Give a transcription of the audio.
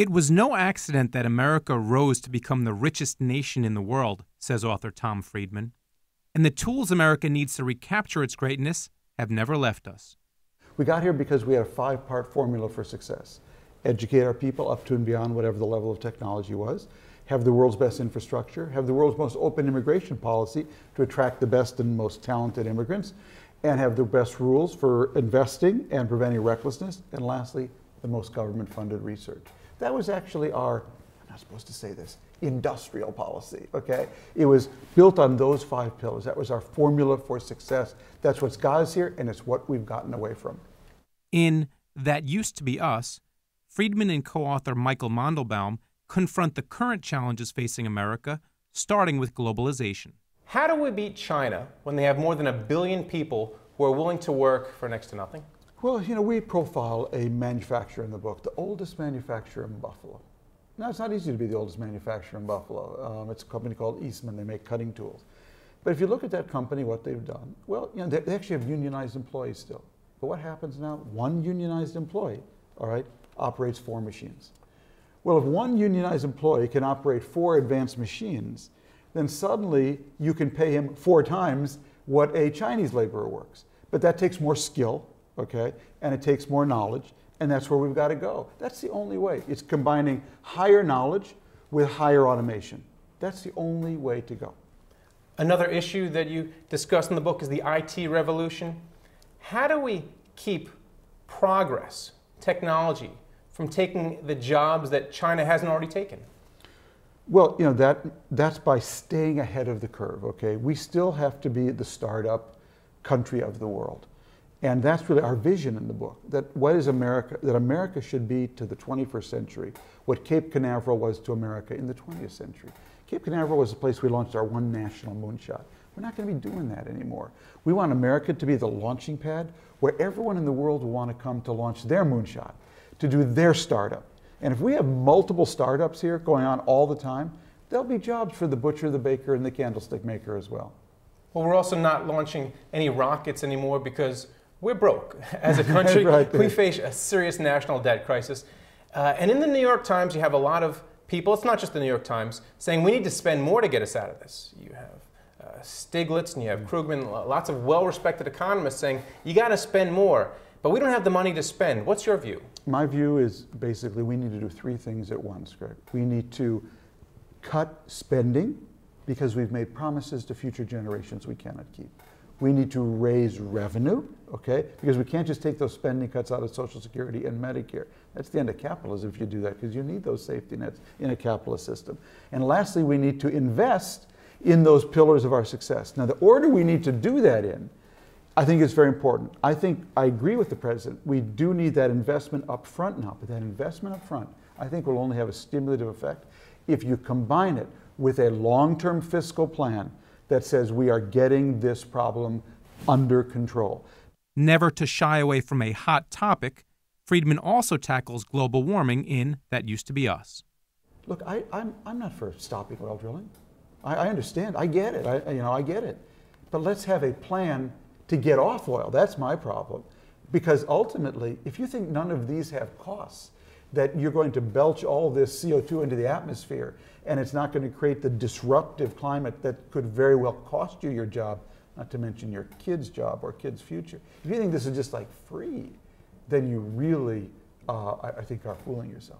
It was no accident that America rose to become the richest nation in the world, says author Tom Friedman. And the tools America needs to recapture its greatness have never left us. We got here because we had a 5-part formula for success. Educate our people up to and beyond whatever the level of technology was, have the world's best infrastructure, have the world's most open immigration policy to attract the best and most talented immigrants, and have the best rules for investing and preventing recklessness, and lastly, the most government-funded research. That was actually our, I'm not supposed to say this, industrial policy, okay? It was built on those 5 pillars. That was our formula for success. That's what's got us here, and it's what we've gotten away from. In That Used to Be Us, Friedman and co-author Michael Mondelbaum confront the current challenges facing America, starting with globalization. How do we beat China when they have more than 1 billion people who are willing to work for next to nothing? Well, you know, we profile a manufacturer in the book, the oldest manufacturer in Buffalo. Now, it's not easy to be the oldest manufacturer in Buffalo. It's a company called Eastman. They make cutting tools. But if you look at that company, what they've done, well, you know, they actually have unionized employees still. But what happens now? One unionized employee, all right, operates 4 machines. Well, if one unionized employee can operate 4 advanced machines, then suddenly you can pay him 4 times what a Chinese laborer works. But that takes more skill, okay, and it takes more knowledge, and that's where we've got to go. That's the only way. It's combining higher knowledge with higher automation. That's the only way to go. Another issue that you discuss in the book is the IT revolution. How do we keep progress, technology, from taking the jobs that China hasn't already taken? Well, you know, that's by staying ahead of the curve, okay? We still have to be the startup country of the world. And that's really our vision in the book, that what is America, that America should be to the 21st century, what Cape Canaveral was to America in the 20th century. Cape Canaveral was the place we launched our one national moonshot. We're not going to be doing that anymore. We want America to be the launching pad where everyone in the world will want to come to launch their moonshot, to do their startup. And if we have multiple startups here going on all the time, there'll be jobs for the butcher, the baker, and the candlestick maker as well. Well, we're also not launching any rockets anymore because we're broke. As a country, right. We face a serious national debt crisis. And in the New York Times, you have a lot of people, it's not just the New York Times, saying we need to spend more to get us out of this. You have Stiglitz and you have Krugman, lots of well-respected economists saying you got to spend more, but we don't have the money to spend. What's your view? My view is basically we need to do 3 things at once, Greg. We need to cut spending because we've made promises to future generations we cannot keep. We need to raise revenue, okay? Because we can't just take those spending cuts out of Social Security and Medicare. That's the end of capitalism if you do that, because you need those safety nets in a capitalist system. And lastly, we need to invest in those pillars of our success. Now, the order we need to do that in, I think is very important. I agree with the president. We do need that investment up front now, but that investment up front, I think will only have a stimulative effect if you combine it with a long-term fiscal plan that says we are getting this problem under control. Never to shy away from a hot topic, Friedman also tackles global warming in That Used to Be Us. Look, I'm not for stopping oil drilling. I understand. I get it. I get it. But let's have a plan to get off oil. That's my problem. Because ultimately, if you think none of these have costs, that you're going to belch all this CO2 into the atmosphere and it's not going to create the disruptive climate that could very well cost you your job, not to mention your kid's job or kid's future. If you think this is just like free, then you really, I think, are fooling yourself.